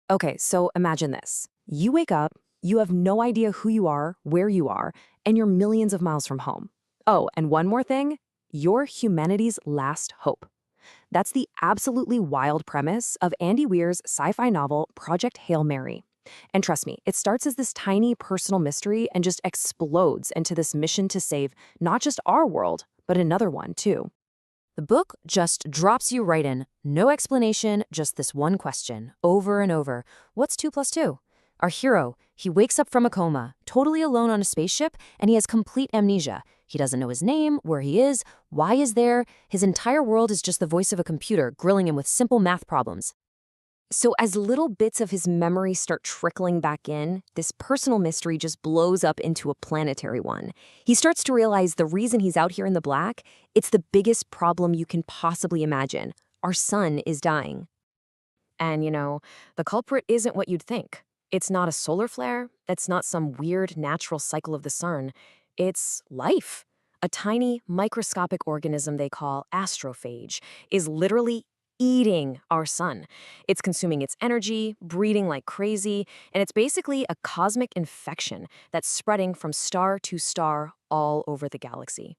Okay, so imagine this. You wake up, you have no idea who you are, where you are, and you're millions of miles from home. Oh, and one more thing, you're humanity's last hope. That's the absolutely wild premise of Andy Weir's sci-fi novel Project Hail Mary. And trust me, it starts as this tiny personal mystery and just explodes into this mission to save not just our world, but another one too. The book just drops you right in. No explanation, just this one question, over and over. What's 2 plus 2? Our hero, he wakes up from a coma, totally alone on a spaceship, and he has complete amnesia. He doesn't know his name, where he is, why he's there. His entire world is just the voice of a computer grilling him with simple math problems. So as little bits of his memory start trickling back in, this personal mystery just blows up into a planetary one. He starts to realize the reason he's out here in the black, it's the biggest problem you can possibly imagine. Our sun is dying. And the culprit isn't what you'd think. It's not a solar flare. It's not some weird natural cycle of the sun. It's life. A tiny microscopic organism they call astrophage is literally eating our sun. It's consuming its energy, breeding like crazy, and it's basically a cosmic infection that's spreading from star to star all over the galaxy.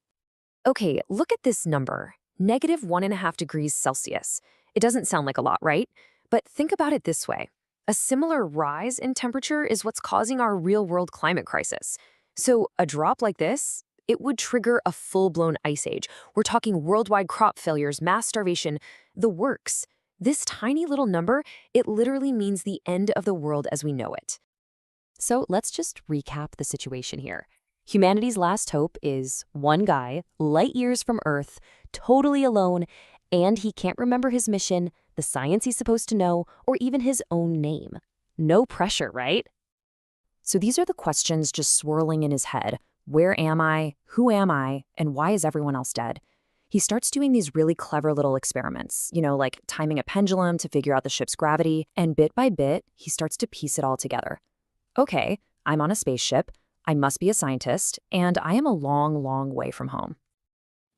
Okay, look at this number, -1.5 degrees Celsius. It doesn't sound like a lot, right? But think about it this way. A similar rise in temperature is what's causing our real-world climate crisis. So a drop like this, it would trigger a full-blown ice age. We're talking worldwide crop failures, mass starvation, the works. This tiny little number, it literally means the end of the world as we know it. So let's just recap the situation here. Humanity's last hope is one guy, light years from Earth, totally alone, and he can't remember his mission, the science he's supposed to know, or even his own name. No pressure, right? So these are the questions just swirling in his head. Where am I? Who am I? And why is everyone else dead? He starts doing these really clever little experiments, like timing a pendulum to figure out the ship's gravity, and bit by bit, he starts to piece it all together. Okay, I'm on a spaceship, I must be a scientist, and I am a long, long way from home.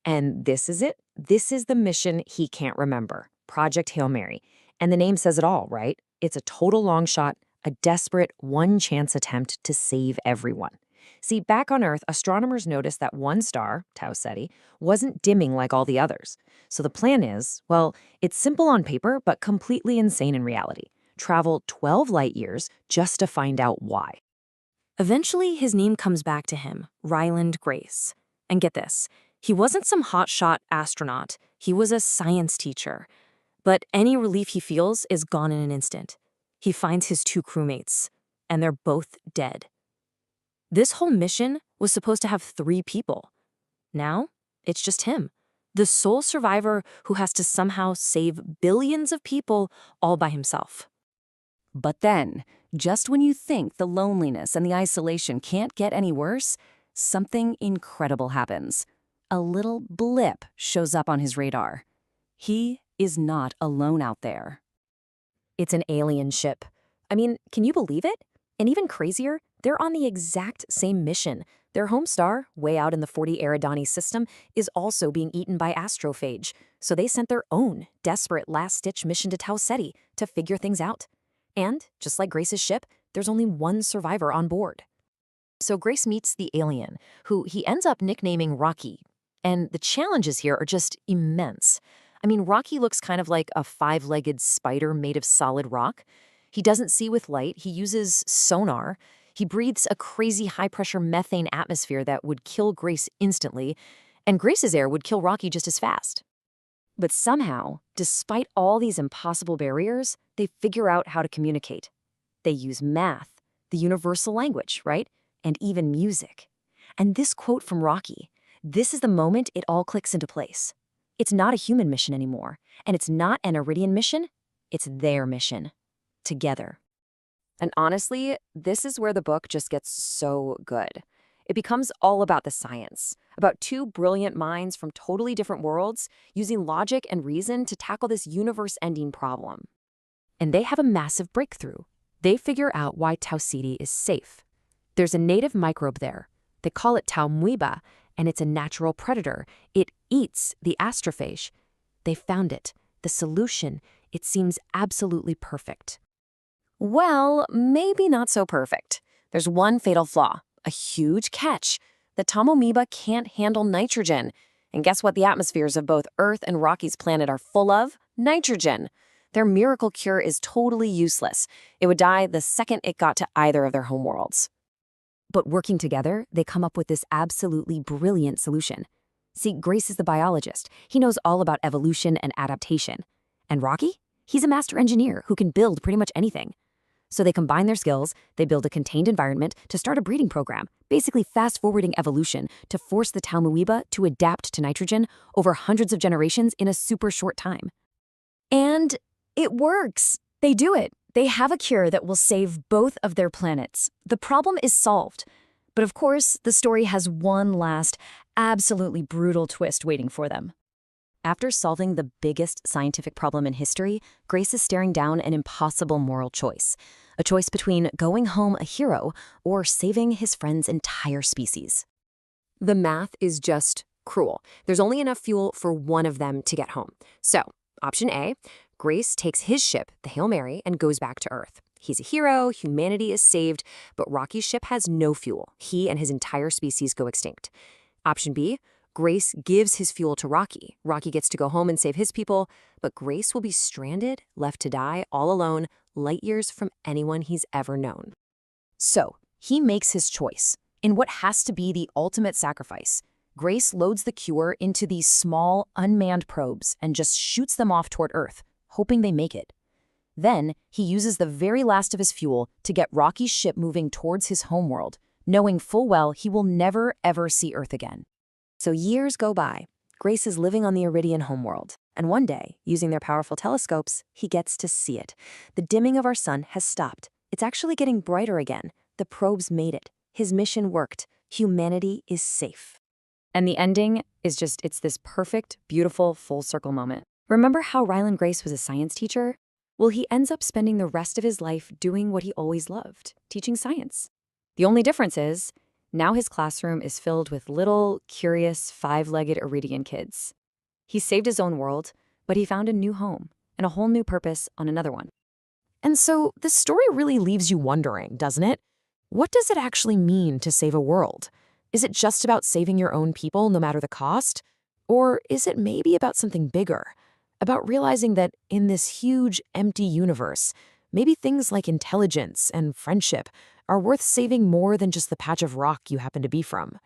And this is it. This is the mission he can't remember, Project Hail Mary. And the name says it all, right? It's a total long shot, a desperate one-chance attempt to save everyone. See, back on Earth, astronomers noticed that one star, Tau Ceti, wasn't dimming like all the others. So the plan is, well, it's simple on paper, but completely insane in reality. Travel 12 light years just to find out why. Eventually, his name comes back to him, Ryland Grace. And get this, he wasn't some hotshot astronaut. He was a science teacher. But any relief he feels is gone in an instant. He finds his 2 crewmates, and they're both dead. This whole mission was supposed to have 3 people. Now, it's just him, the sole survivor who has to somehow save billions of people all by himself. But then, just when you think the loneliness and the isolation can't get any worse, something incredible happens. A little blip shows up on his radar. He is not alone out there. It's an alien ship. I mean, can you believe it? And even crazier, they're on the exact same mission. Their home star, way out in the 40 Eridani system, is also being eaten by astrophage. So they sent their own desperate last-ditch mission to Tau Ceti to figure things out. And, just like Grace's ship, there's only one survivor on board. So Grace meets the alien, who he ends up nicknaming Rocky. And the challenges here are just immense. I mean, Rocky looks kind of like a 5-legged spider made of solid rock. He doesn't see with light, he uses sonar. He breathes a crazy high-pressure methane atmosphere that would kill Grace instantly, and Grace's air would kill Rocky just as fast. But somehow, despite all these impossible barriers, they figure out how to communicate. They use math, the universal language, right? And even music. And this quote from Rocky, this is the moment it all clicks into place. It's not a human mission anymore, and it's not an Iridian mission, it's their mission. Together. And honestly, this is where the book just gets so good. It becomes all about the science, about 2 brilliant minds from totally different worlds using logic and reason to tackle this universe-ending problem. And they have a massive breakthrough. They figure out why Tau Ceti is safe. There's a native microbe there. They call it Tau Muiba, and it's a natural predator. It eats the astrophage. They found it. The solution, it seems absolutely perfect. Well, maybe not so perfect. There's one fatal flaw, a huge catch. The Tomomoeba can't handle nitrogen. And guess what the atmospheres of both Earth and Rocky's planet are full of? Nitrogen. Their miracle cure is totally useless. It would die the second it got to either of their homeworlds. But working together, they come up with this absolutely brilliant solution. See, Grace is the biologist. He knows all about evolution and adaptation. And Rocky? He's a master engineer who can build pretty much anything. So they combine their skills, they build a contained environment to start a breeding program, basically fast-forwarding evolution to force the Tomomoeba to adapt to nitrogen over hundreds of generations in a super short time. And it works. They do it. They have a cure that will save both of their planets. The problem is solved. But of course, the story has one last, absolutely brutal twist waiting for them. After solving the biggest scientific problem in history, Grace is staring down an impossible moral choice. A choice between going home a hero or saving his friend's entire species. The math is just cruel. There's only enough fuel for one of them to get home. So, option A, Grace takes his ship, the Hail Mary, and goes back to Earth. He's a hero, humanity is saved, but Rocky's ship has no fuel. He and his entire species go extinct. Option B, Grace gives his fuel to Rocky. Rocky gets to go home and save his people, but Grace will be stranded, left to die, all alone, light years from anyone he's ever known. So, he makes his choice. In what has to be the ultimate sacrifice, Grace loads the cure into these small, unmanned probes and just shoots them off toward Earth, hoping they make it. Then, he uses the very last of his fuel to get Rocky's ship moving towards his homeworld, knowing full well he will never, ever see Earth again. So years go by. Grace is living on the Iridian homeworld, and one day, using their powerful telescopes, he gets to see it. The dimming of our sun has stopped. It's actually getting brighter again. The probes made it. His mission worked. Humanity is safe. And the ending is just, it's this perfect, beautiful, full circle moment. Remember how Ryland Grace was a science teacher? Well, he ends up spending the rest of his life doing what he always loved, teaching science. The only difference is, now his classroom is filled with little, curious, five-legged Iridian kids. He saved his own world, but he found a new home and a whole new purpose on another one. And so this story really leaves you wondering, doesn't it? What does it actually mean to save a world? Is it just about saving your own people no matter the cost? Or is it maybe about something bigger? About realizing that in this huge, empty universe, maybe things like intelligence and friendship are worth saving more than just the patch of rock you happen to be from.